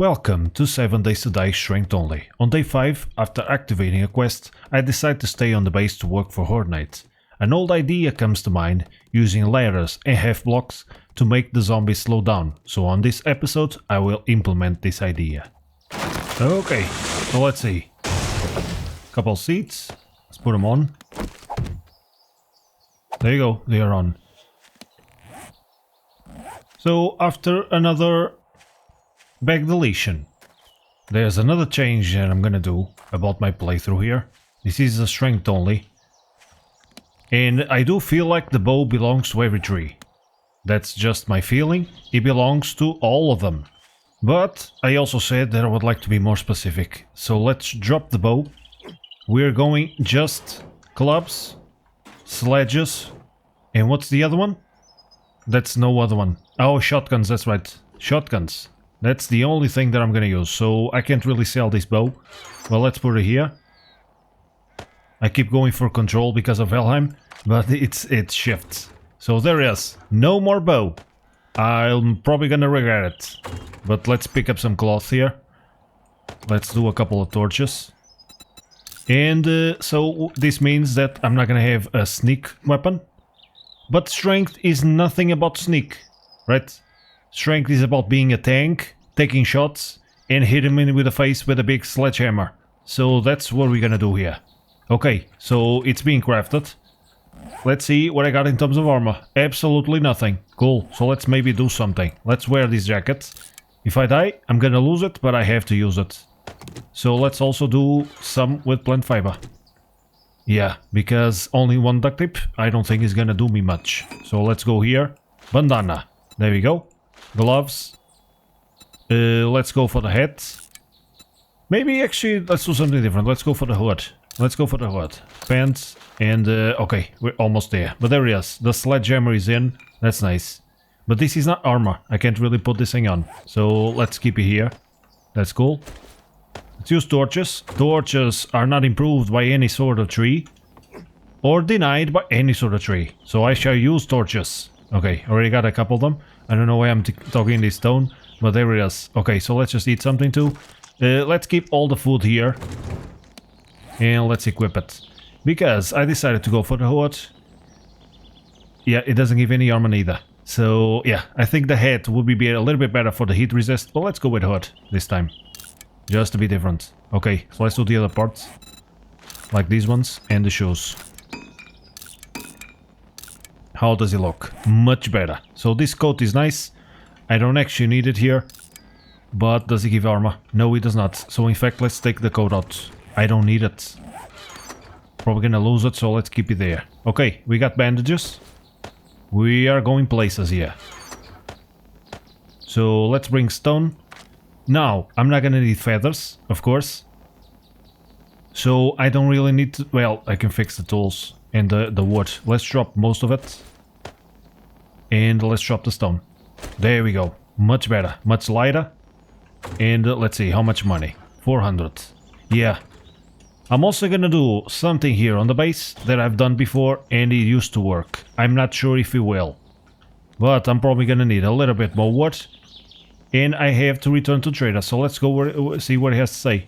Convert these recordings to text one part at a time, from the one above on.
Welcome to 7 Days to Die Strength Only. On day 5, after activating a quest, I decide to stay on the base to work for Horde Night. An old idea comes to mind, using ladders and half blocks to make the zombies slow down, so on this episode I will implement this idea. Okay, so let's see. Couple seats, let's put them on. There you go, they are on. So after another back deletion, there's another change that I'm gonna do about my playthrough here. This is a strength only. And I do feel like the bow belongs to every tree. That's just my feeling. It belongs to all of them. But I also said that I would like to be more specific. So let's drop the bow. We're going just clubs, sledges, and what's the other one? That's no other one. Oh, shotguns, that's right. Shotguns. That's the only thing that I'm gonna use, so I can't really sell this bow. Well, let's put it here. I keep going for control because of Valheim, but it shifts. So there it is. No more bow. I'm probably gonna regret it. But let's pick up some cloth here. Let's do a couple of torches. And so this means that I'm not gonna have a sneak weapon. But strength is nothing about sneak, right? Strength is about being a tank, taking shots, and hitting him in the face with a big sledgehammer. So that's what we're gonna do here. Okay, so it's being crafted. Let's see what I got in terms of armor. Absolutely nothing. Cool, so let's maybe do something. Let's wear this jacket. If I die, I'm gonna lose it, but I have to use it. So let's also do some with plant fiber. Yeah, because only one duct tape I don't think is gonna do me much. So let's go here. Bandana. There we go. Gloves. Let's go for the hat. Maybe actually let's do something different. Let's go for the hood. Let's go for the hood. Pants and okay, we're almost there. But there it is. The sledgehammer is in. That's nice. But this is not armor. I can't really put this thing on. So let's keep it here. That's cool. Let's use torches. Torches are not improved by any sort of tree. Or denied by any sort of tree. So I shall use torches. Okay, already got a couple of them. I don't know why I'm talking in this tone. But there it is. Okay, so let's just eat something too. Let's keep all the food here. And let's equip it. Because I decided to go for the hood. Yeah, it doesn't give any armor either. So yeah, I think the hat would be a little bit better for the heat resist. But let's go with hood this time. Just to be different. Okay, so let's do the other parts. Like these ones. And the shoes. How does it look? Much better. So this coat is nice. I don't actually need it here. But does it give armor? No, it does not. So in fact, let's take the coat out. I don't need it. Probably gonna lose it, so let's keep it there. Okay, we got bandages. We are going places here. So let's bring stone. Now, I'm not gonna need feathers, of course. So I don't really need to... Well, I can fix the tools and the wood. Let's drop most of it. And let's drop the stone. There we go. Much better. Much lighter. And let's see, how much money? 400. Yeah. I'm also gonna do something here on the base that I've done before and it used to work. I'm not sure if it will. But I'm probably gonna need a little bit more wood. And I have to return to trader, so let's go see what he has to say.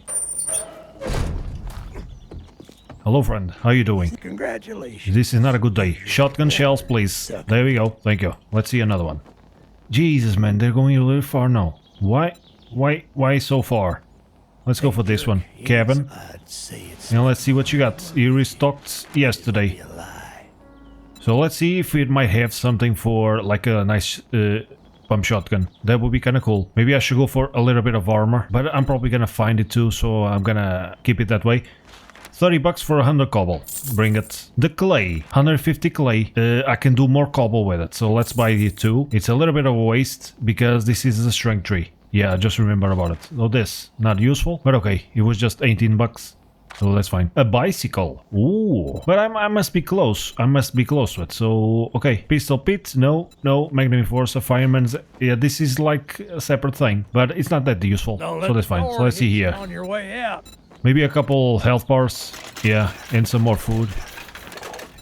Hello friend, how you doing? Congratulations. This is not a good day. Shotgun shells, please. There we go, thank you. Let's see another one. Jesus man, they're going a little far now. Why so far? Let's go for this one. Cabin. And let's see what you got. You restocked yesterday. So let's see if it might have something for like a nice pump shotgun. That would be kind of cool. Maybe I should go for a little bit of armor. But I'm probably gonna find it too, so I'm gonna keep it that way. 30 bucks for 100 cobble. Bring it. The clay. 150 clay. I can do more cobble with it, so let's buy it too. It's a little bit of a waste because this is a strength tree. Yeah, just remember about it. Oh, this. Not useful, but okay. It was just 18 bucks. So that's fine. A bicycle. Ooh. But I must be close. I must be close to it. So, okay. Pistol pit. No. Magnum Force. Fireman's. Yeah, this is like a separate thing. But it's not that useful. So that's fine. So let's see here. On your way out. Maybe a couple health bars. Yeah, and some more food.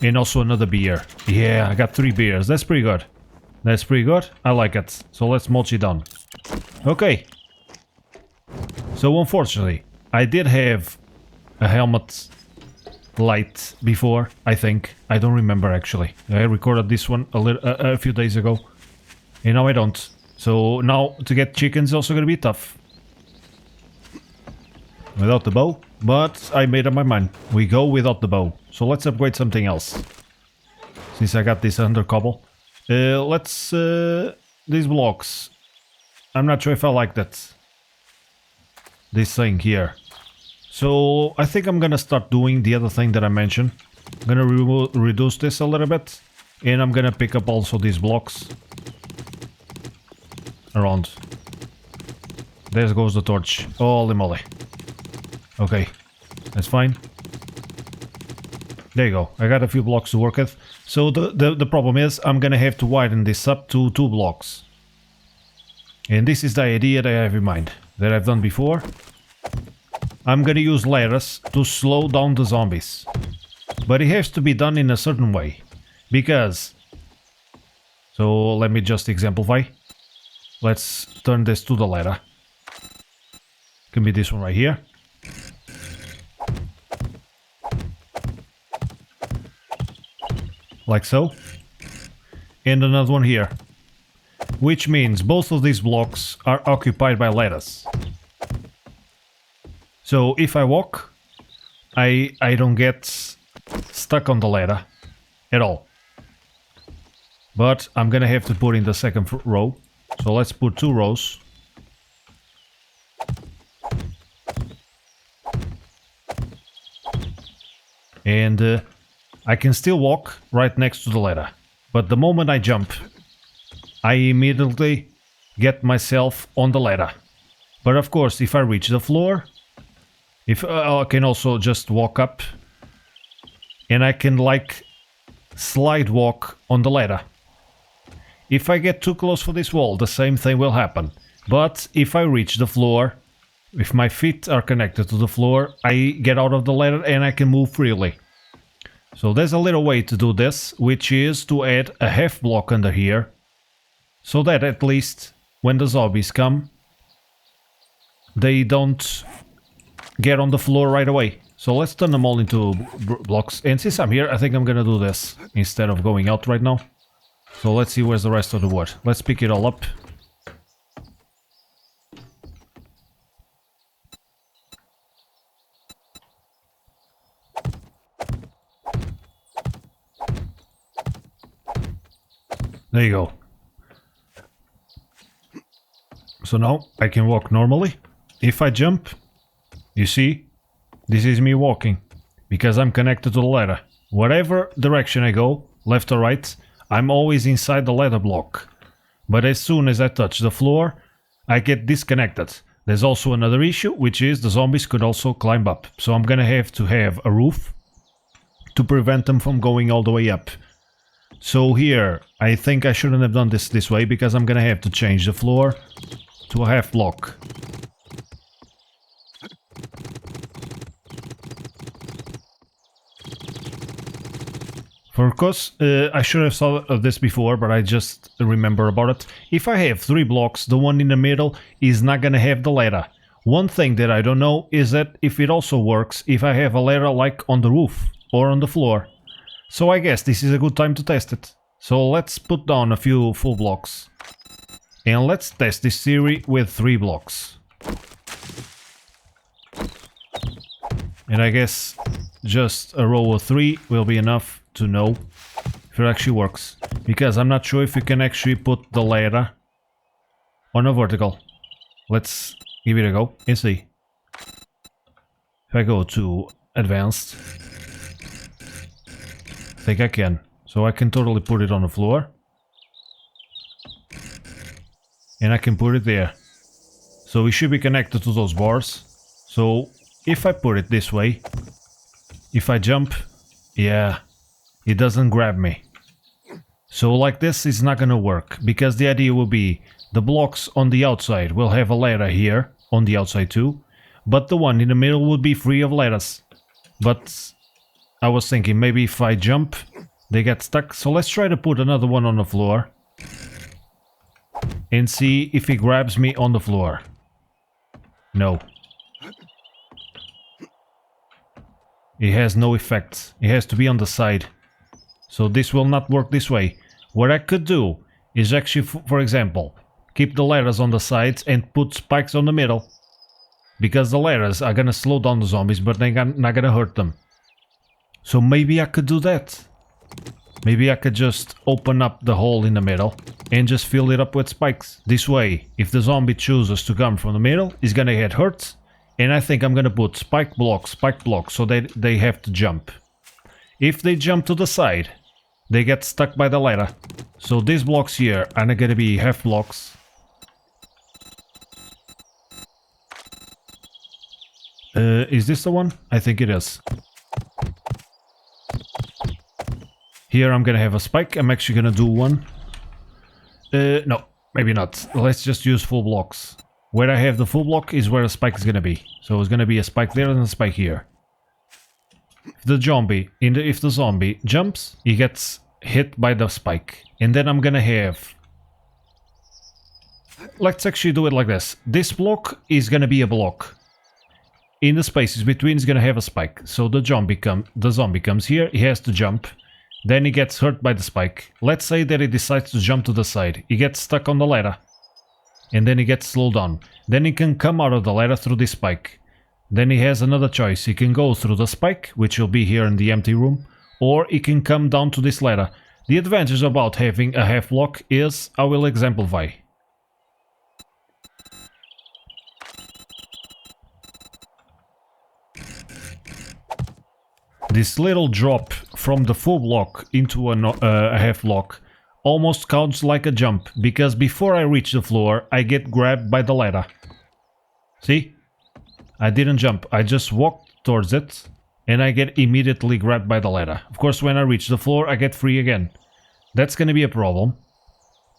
And also another beer. Yeah, I got 3 beers. That's pretty good. That's pretty good. I like it. So let's mulch it down. Okay. So unfortunately, I did have a helmet light before, I think. I don't remember actually. I recorded this one a few days ago. And now I don't. So now to get chickens is also gonna be tough. Without the bow. But I made up my mind. We go without the bow. So let's upgrade something else. Since I got this under cobble. Let's... these blocks. I'm not sure if I like that. This thing here. So I think I'm gonna start doing the other thing that I mentioned. I'm gonna reduce this a little bit. And I'm gonna pick up also these blocks. Around. There goes the torch. Holy moly. Okay. That's fine. There you go. I got a few blocks to work with. So the problem is I'm gonna have to widen this up to 2 blocks. And this is the idea that I have in mind. That I've done before. I'm gonna use ladders to slow down the zombies. But it has to be done in a certain way. Because... So let me just exemplify. Let's turn this to the ladder. Can be this one right here. Like so. And another one here. Which means both of these blocks are occupied by ladders. So if I walk, I don't get stuck on the ladder at all. But I'm gonna have to put in the second row. So let's put 2 rows. And I can still walk right next to the ladder. But the moment I jump, I immediately get myself on the ladder. But of course, if I reach the floor, if I can also just walk up. And I can like slide walk on the ladder. If I get too close for this wall, the same thing will happen. But if I reach the floor, if my feet are connected to the floor, I get out of the ladder and I can move freely. So there's a little way to do this, which is to add a half block under here. So that at least when the zombies come, they don't get on the floor right away. So let's turn them all into blocks. And since I'm here, I think I'm gonna do this instead of going out right now. So let's see where's the rest of the wood. Let's pick it all up. There you go. So now I can walk normally. If I jump, you see, this is me walking because I'm connected to the ladder. Whatever direction I go, left or right, I'm always inside the ladder block. But as soon as I touch the floor, I get disconnected. There's also another issue, which is the zombies could also climb up. So I'm gonna have to have a roof to prevent them from going all the way up. So here, I think I shouldn't have done this way because I'm gonna have to change the floor to a half block. Of course, I should have thought of this before, but I just remember about it. If I have 3 blocks, the one in the middle is not gonna have the ladder. One thing that I don't know is that if it also works if I have a ladder like on the roof or on the floor. So I guess this is a good time to test it. So let's put down a few full blocks. And let's test this theory with 3 blocks. And I guess just a row of 3 will be enough to know if it actually works. Because I'm not sure if you can actually put the ladder on a vertical. Let's give it a go and see. If I go to advanced, I think I can. So I can totally put it on the floor. And I can put it there. So it should be connected to those bars. So if I put it this way, if I jump, yeah, it doesn't grab me. So like this is not gonna work, because the idea will be the blocks on the outside will have a ladder here, on the outside too, but the one in the middle would be free of ladders. But I was thinking maybe if I jump, they get stuck, so let's try to put another one on the floor. And see if he grabs me on the floor. No, It has no effect. It has to be on the side. So this will not work this way. What I could do is actually, for example, keep the ladders on the sides and put spikes on the middle. Because the ladders are gonna slow down the zombies, but they're not gonna hurt them. So maybe I could do that. Maybe I could just open up the hole in the middle and just fill it up with spikes. This way, if the zombie chooses to come from the middle, he's gonna get hurt. And I think I'm gonna put spike blocks, so that they have to jump. If they jump to the side, they get stuck by the ladder. So these blocks here are not gonna be half blocks. Is this the one? I think it is. Here I'm gonna have a spike. I'm actually gonna do one. No, maybe not. Let's just use full blocks. Where I have the full block is where a spike is gonna be. So it's gonna be a spike there and a spike here. If the zombie jumps, he gets hit by the spike. And then I'm gonna have... Let's actually do it like this. This block is gonna be a block. In the spaces between is gonna have a spike. So the zombie comes here, he has to jump. Then he gets hurt by the spike. Let's say that he decides to jump to the side. He gets stuck on the ladder. And then he gets slowed down. Then he can come out of the ladder through this spike. Then he has another choice. He can go through the spike, which will be here in the empty room. Or he can come down to this ladder. The advantage about having a half block is, I will exemplify. This little drop from the full block into a half block almost counts like a jump, because before I reach the floor, I get grabbed by the ladder. See? I didn't jump, I just walked towards it, and I get immediately grabbed by the ladder. Of course, when I reach the floor, I get free again. That's gonna be a problem.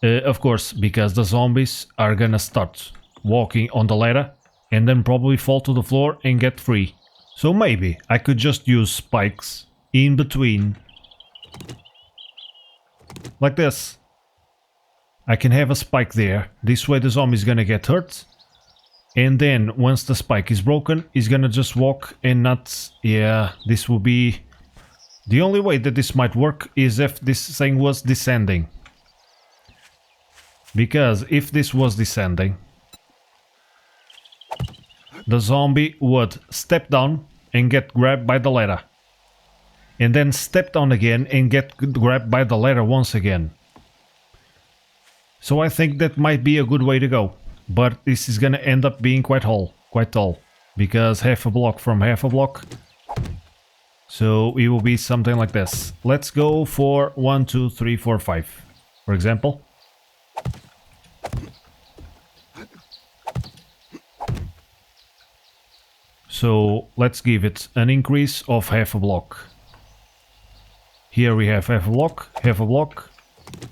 Of course, because the zombies are gonna start walking on the ladder, and then probably fall to the floor and get free. So maybe I could just use spikes in between. Like this. I can have a spike there. This way the zombie is gonna get hurt. And then once the spike is broken, he's gonna just walk and not... Yeah, this will be... The only way that this might work is if this thing was descending. Because if this was descending, the zombie would step down and get grabbed by the ladder. And then step down again and get grabbed by the ladder once again. So I think that might be a good way to go. But this is gonna end up being quite tall. Because half a block from half a block. So it will be something like this. Let's go for 1, 2, 3, 4, 5. For example. So let's give it an increase of half a block. Here we have half a block,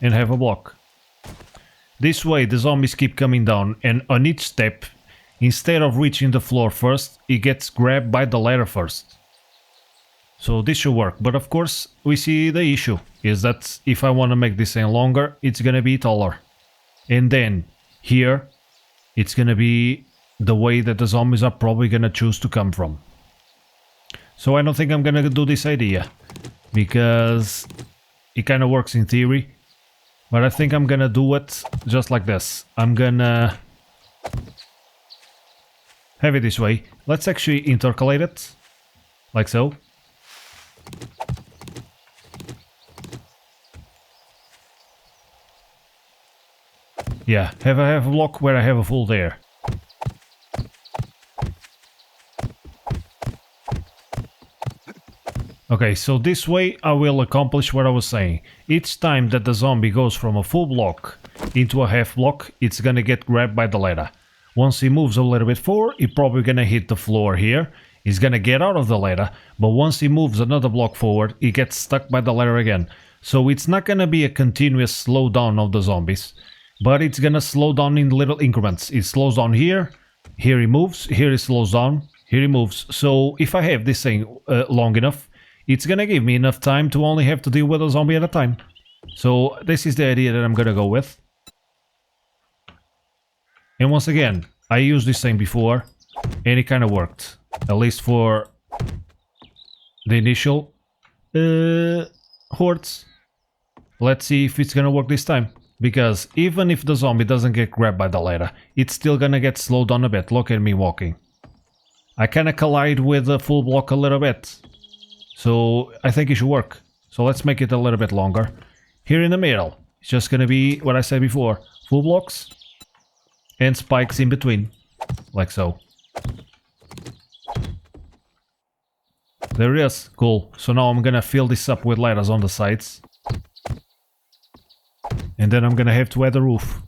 and half a block. This way the zombies keep coming down, and on each step, instead of reaching the floor first, it gets grabbed by the ladder first. So this should work, but of course we see the issue, is that if I want to make this thing longer, it's gonna be taller. And then here, it's gonna be the way that the zombies are probably gonna choose to come from. So I don't think I'm gonna do this idea, because it kind of works in theory, but I think I'm gonna do it just like this. I'm gonna have it this way. Let's actually intercalate it, like so. Yeah, have a block where I have a full there. Okay, so this way I will accomplish what I was saying. Each time that the zombie goes from a full block into a half block, it's gonna get grabbed by the ladder. Once he moves a little bit forward, he's probably gonna hit the floor here. He's gonna get out of the ladder, but once he moves another block forward, he gets stuck by the ladder again. So it's not gonna be a continuous slowdown of the zombies, but it's gonna slow down in little increments. It slows down here, here he moves, here he slows down, here he moves. So if I have this thing long enough, it's gonna give me enough time to only have to deal with a zombie at a time. So this is the idea that I'm gonna go with. And once again, I used this thing before, and it kind of worked. At least for the initial hordes. Let's see if it's gonna work this time. Because even if the zombie doesn't get grabbed by the ladder, it's still gonna get slowed down a bit. Look at me walking. I kinda collide with the full block a little bit. So I think it should work. So let's make it a little bit longer. Here in the middle, it's just gonna be what I said before. Full blocks and spikes in between. Like so. There it is. Cool. So now I'm gonna fill this up with ladders on the sides. And then I'm gonna have to add a roof.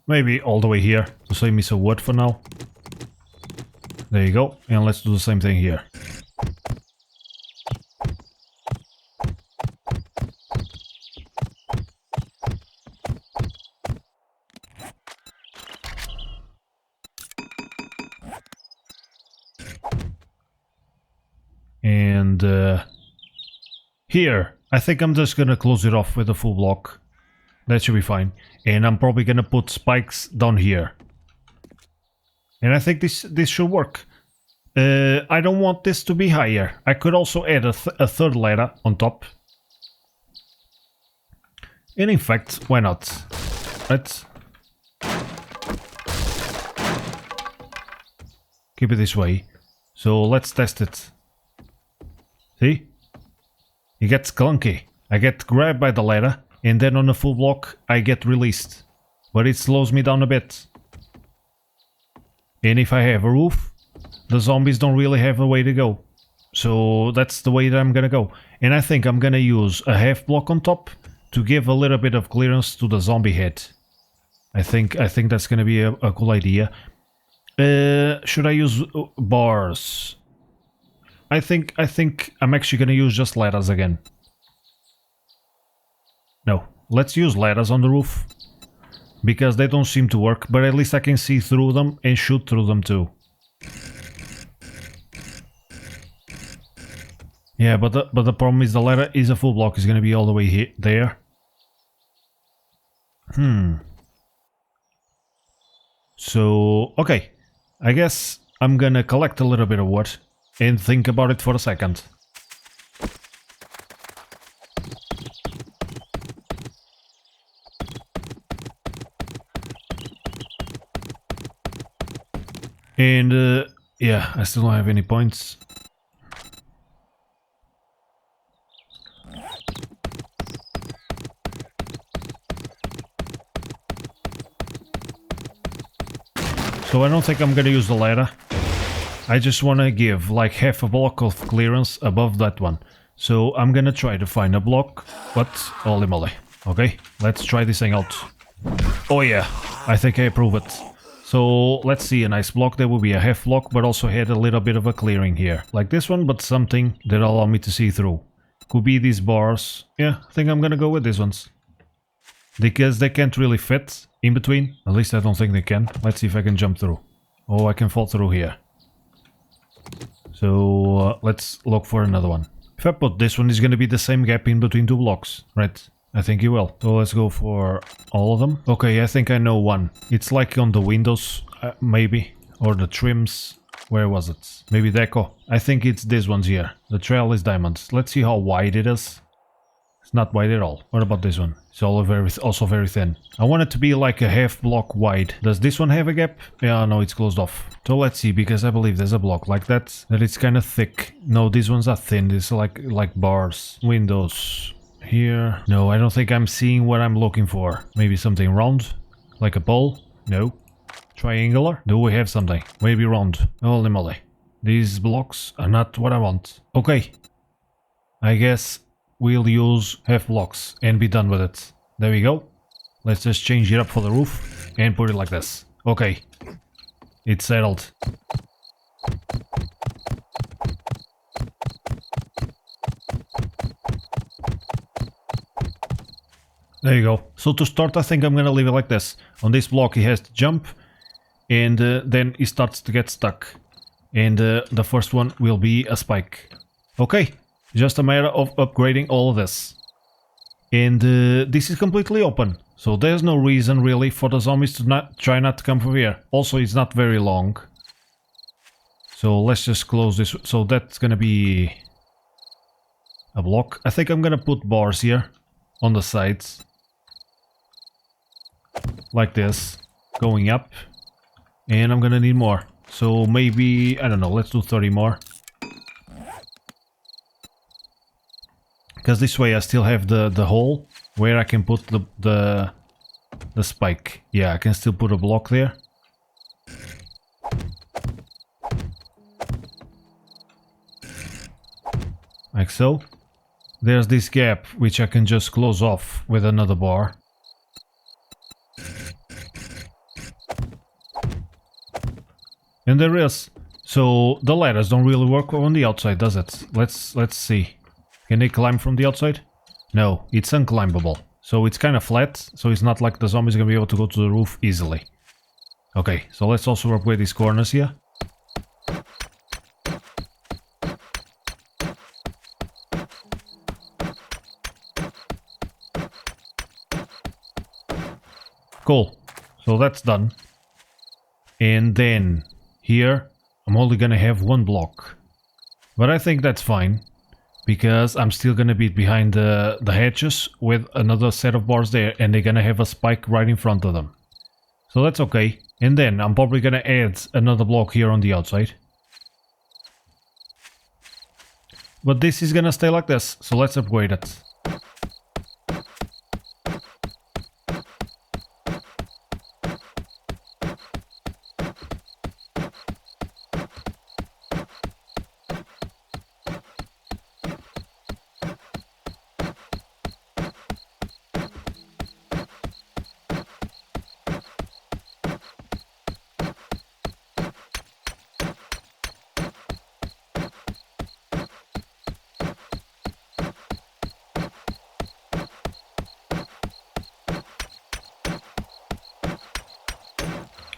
Maybe all the way here to save me some wood for now. There you go. And let's do the same thing here. And here, I think I'm just gonna close it off with a full block. That should be fine. And I'm probably gonna put spikes down here. And I think this should work. I don't want this to be higher. I could also add a third ladder on top. And in fact, why not? Right? Keep it this way. So let's test it. See? It gets clunky. I get grabbed by the ladder, and then on a full block I get released. But it slows me down a bit. And if I have a roof, the zombies don't really have a way to go. So that's the way that I'm gonna go. And I think I'm gonna use a half block on top to give a little bit of clearance to the zombie head. I think that's gonna be a cool idea. Should I use bars? I think I'm actually gonna use just ladders again. No, let's use ladders on the roof. Because they don't seem to work, but at least I can see through them and shoot through them too. Yeah, but the problem is the ladder is a full block. It's gonna be all the way there. So, okay. I guess I'm gonna collect a little bit of wood and think about it for a second. And yeah, I still don't have any points. So I don't think I'm gonna use the ladder. I just wanna give like half a block of clearance above that one. So I'm gonna try to find a block, but holy moly. Okay, let's try this thing out. Oh yeah, I think I approve it. So let's see, a nice block. There will be a half block, but also had a little bit of a clearing here. Like this one, but something that allow me to see through. Could be these bars. Yeah, I think I'm gonna go with these ones. Because they can't really fit in between. At least I don't think they can. Let's see if I can jump through. Oh, I can fall through here. So let's look for another one. If I put this one, it's gonna be the same gap in between two blocks, right? I think you will. So let's go for all of them. Okay, I think I know one. It's like on the windows, maybe. Or the trims. Where was it? Maybe deco. I think it's these ones here. The trail is diamonds. Let's see how wide it is. It's not wide at all. What about this one? It's also very thin. I want it to be like a half block wide. Does this one have a gap? Yeah, no, it's closed off. So let's see, because I believe there's a block like that it's kind of thick. No, these ones are thin. These are like bars. Windows. Here. No, I don't think I'm seeing what I'm looking for. Maybe something round? Like a bowl? No. Triangular? Do we have something? Maybe round. Holy moly. These blocks are not what I want. Okay. I guess we'll use half blocks and be done with it. There we go. Let's just change it up for the roof and put it like this. Okay. It's settled. There you go. So to start, I think I'm gonna leave it like this. On this block he has to jump, and then he starts to get stuck. And the first one will be a spike. Okay, just a matter of upgrading all of this. And this is completely open, so there's no reason really for the zombies to try not to come from here. Also, it's not very long. So let's just close this. So that's gonna be a block. I think I'm gonna put bars here on the sides. Like this. Going up. And I'm gonna need more. So maybe, I don't know, let's do 30 more. Because this way I still have the hole where I can put the spike. Yeah, I can still put a block there. Like so. There's this gap which I can just close off with another bar. And there is. So the ladders don't really work on the outside, does it? Let's see. Can they climb from the outside? No, it's unclimbable. So it's kind of flat, so it's not like the zombies are gonna be able to go to the roof easily. Okay, so let's also upgrade these corners here. Cool. So that's done. And then here I'm only gonna have one block. But I think that's fine. Because I'm still gonna be behind the hatches with another set of bars there, and they're gonna have a spike right in front of them. So that's okay. And then I'm probably gonna add another block here on the outside. But this is gonna stay like this, so let's upgrade it.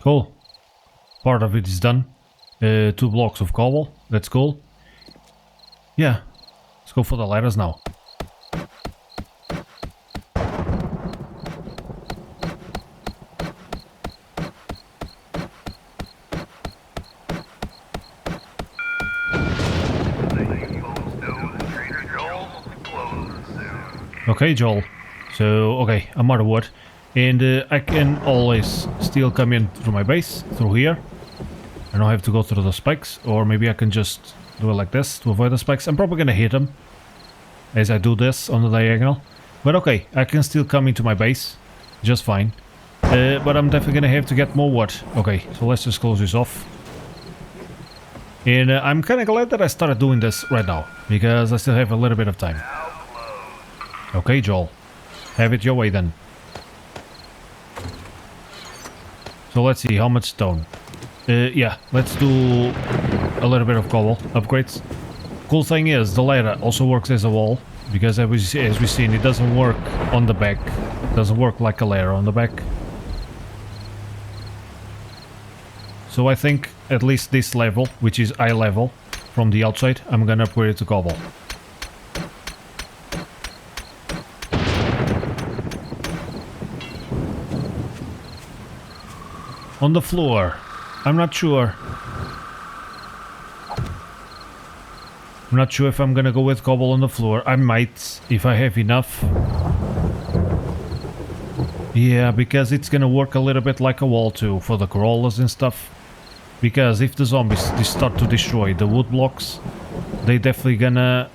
Cool. Part of it is done. 2 blocks of cobble. That's cool. Yeah. Let's go for the ladders now. Okay, Joel. So, okay, I'm out of wood. And I can always still come in through my base, through here. I don't have to go through the spikes, or maybe I can just do it like this to avoid the spikes. I'm probably gonna hit them as I do this on the diagonal. But okay, I can still come into my base just fine. But I'm definitely gonna have to get more wood. Okay, so let's just close this off. And I'm kinda glad that I started doing this right now, because I still have a little bit of time. Okay, Joel. Have it your way then. So let's see, how much stone? Yeah, let's do a little bit of cobble upgrades. Cool thing is, the ladder also works as a wall, because as we've seen, it doesn't work on the back. It doesn't work like a ladder on the back. So I think at least this level, which is eye level, from the outside, I'm gonna upgrade it to cobble. On the floor, I'm not sure. I'm not sure if I'm gonna go with cobble on the floor. I might, if I have enough. Yeah, because it's gonna work a little bit like a wall too, for the crawlers and stuff. Because if the zombies start to destroy the wood blocks, they definitely gonna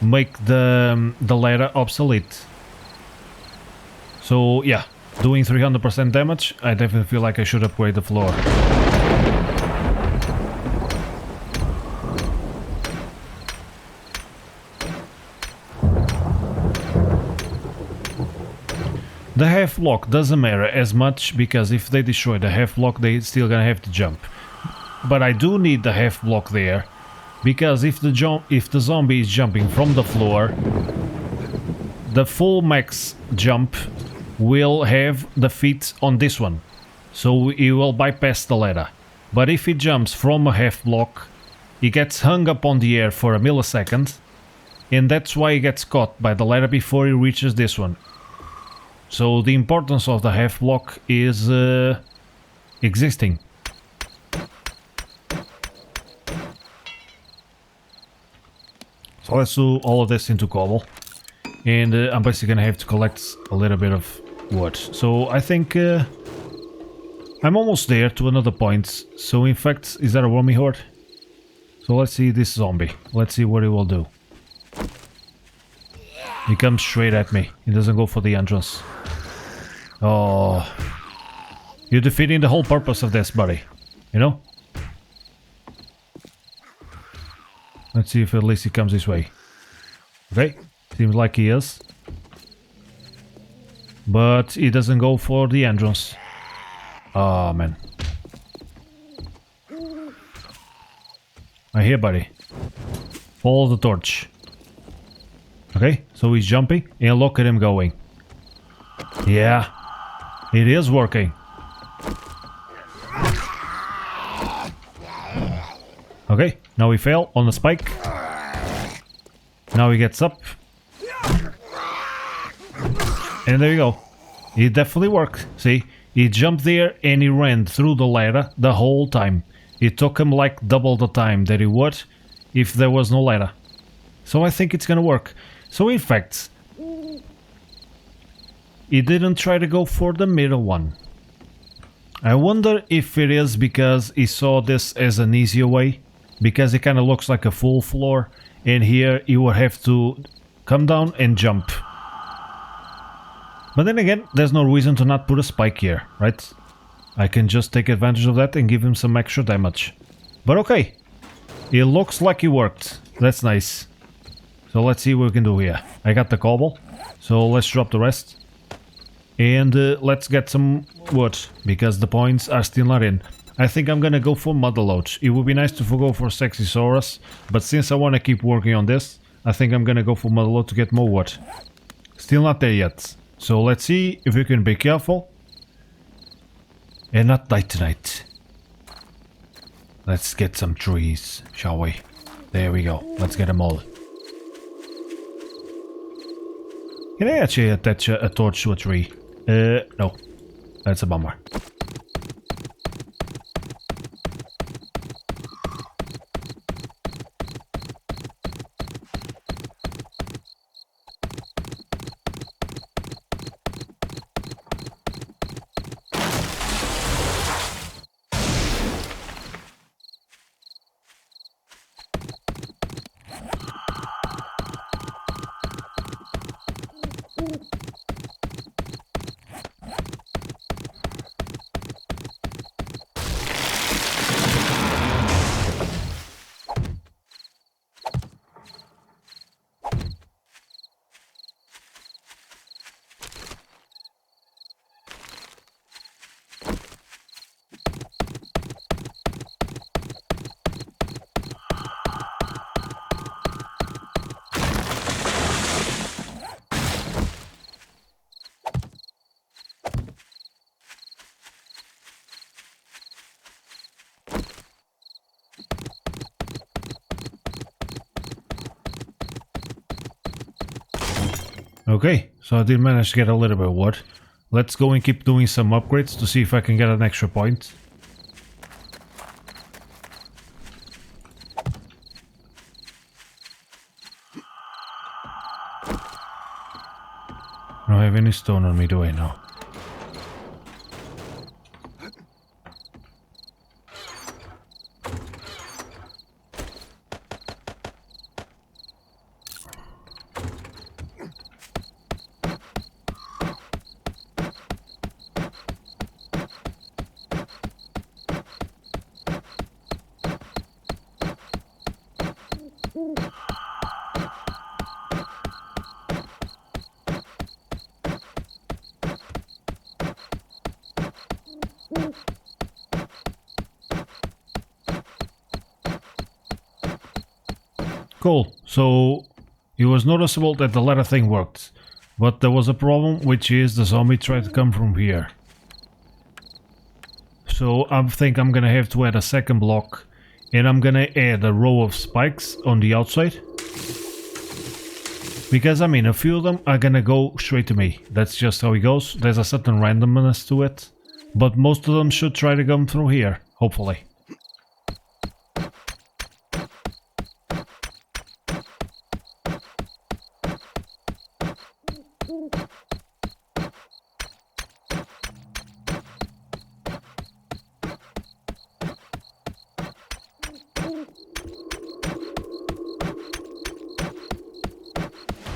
make the ladder obsolete. So yeah, doing 300% damage, I definitely feel like I should upgrade the floor. The half block doesn't matter as much, because if they destroy the half block, they still gonna have to jump. But I do need the half block there, because if the zombie is jumping from the floor, the full max jump will have the feet on this one, so he will bypass the ladder. But if he jumps from a half block, he gets hung up on the air for a millisecond, and that's why he gets caught by the ladder before he reaches this one. So the importance of the half block is existing. So let's do all of this into cobble. And I'm basically gonna have to collect a little bit of wood. So I think I'm almost there to another point. So in fact, is that a wormy horde? So let's see this zombie. Let's see what he will do. He comes straight at me. He doesn't go for the entrance. Oh. You're defeating the whole purpose of this, buddy. You know? Let's see if at least he comes this way. Okay. Seems like he is. But he doesn't go for the entrance. Oh, man. Right here, buddy. Follow the torch. Okay, so he's jumping, and look at him going. Yeah, it is working. Okay, now he fell on the spike. Now he gets up. And there you go. It definitely worked. See, he jumped there and he ran through the ladder the whole time. It took him like double the time that he would if there was no ladder. So I think it's gonna work. So in fact, he didn't try to go for the middle one. I wonder if it is because he saw this as an easier way, because it kind of looks like a full floor, and here you would have to come down and jump. But then again, there's no reason to not put a spike here, right? I can just take advantage of that and give him some extra damage. But okay, it looks like it worked. That's nice. So let's see what we can do here. I got the cobble, so let's drop the rest. And let's get some wood, because the points are still not in. I think I'm gonna go for Motherload. It would be nice to go for Sexy Saurus, but since I want to keep working on this, I think I'm gonna go for Motherload to get more wood. Still not there yet. So let's see if we can be careful and not die tonight. Let's get some trees, shall we? There we go. Let's get them all. Can I actually attach a torch to a tree? No. That's a bummer. Okay, so I did manage to get a little bit of wood. Let's go and keep doing some upgrades to see if I can get an extra point. I don't have any stone on me, do I now? Cool, so it was noticeable that the ladder thing worked, but there was a problem, which is the zombie tried to come from here. So I think I'm gonna have to add a second block, and I'm gonna add a row of spikes on the outside. Because I mean, a few of them are gonna go straight to me. That's just how it goes. There's a certain randomness to it, but most of them should try to come through here, hopefully.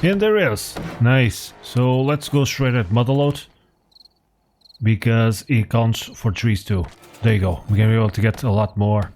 And there is. Nice. So let's go straight at Motherload. Because it counts for trees too. There you go. We're gonna be able to get a lot more.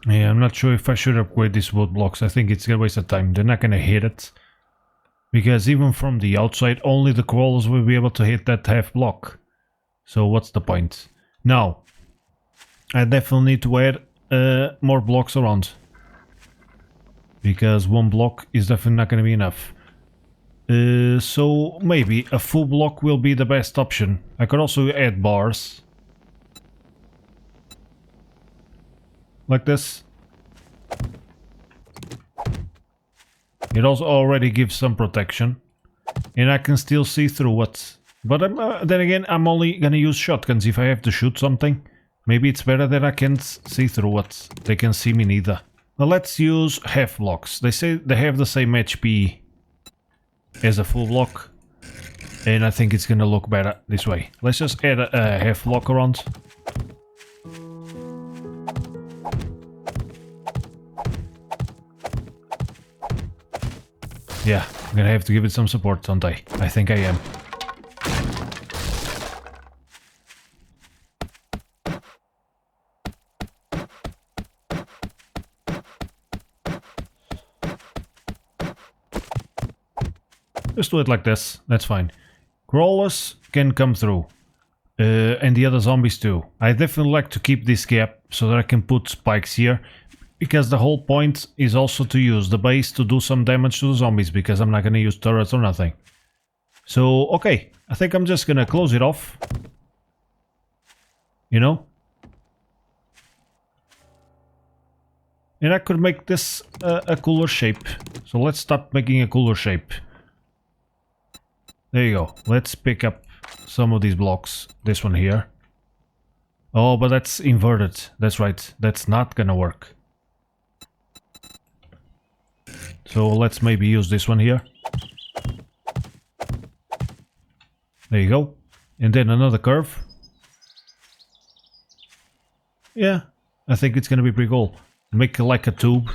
Yeah, I'm not sure if I should upgrade these wood blocks. I think it's gonna waste of time. They're not gonna hit it. Because even from the outside, only the crawlers will be able to hit that half block. So what's the point? Now, I definitely need to add more blocks around. Because one block is definitely not gonna be enough. So maybe a full block will be the best option. I could also add bars. Like this. It also already gives some protection. And I can still see through it. But then again, I'm only gonna use shotguns if I have to shoot something. Maybe it's better that I can't see through it. They can see me neither. Well, let's use half blocks. They say they have the same HP as a full block. And I think it's gonna look better this way. Let's just add a half block around. Yeah, I'm gonna have to give it some support, don't I? I think I am. Just do it like this, that's fine. Crawlers can come through. And the other zombies too. I definitely like to keep this gap so that I can put spikes here. Because the whole point is also to use the base to do some damage to the zombies, because I'm not going to use turrets or nothing. So, okay, I think I'm just going to close it off. You know? And I could make this a cooler shape. So let's start making a cooler shape. There you go. Let's pick up some of these blocks. This one here. Oh, but that's inverted. That's right. That's not going to work. So let's maybe use this one here. There you go. And then another curve. Yeah, I think it's gonna be pretty cool. Make like a tube.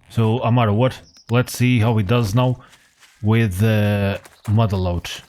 So no matter what, let's see how it does now with the Motherload.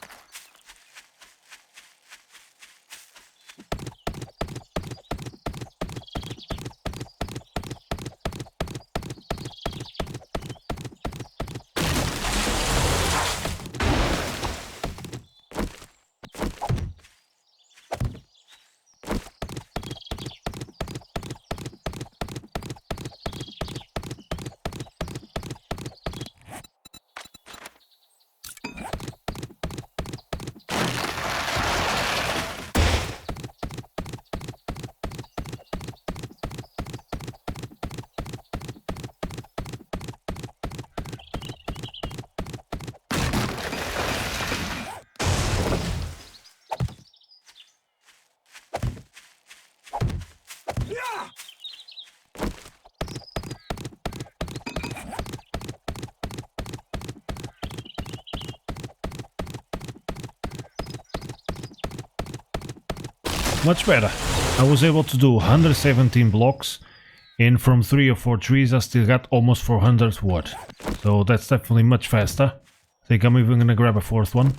Much better. I was able to do 117 blocks, and from 3 or 4 trees I still got almost 400 wood. So that's definitely much faster. I think I'm even gonna grab a 4th one.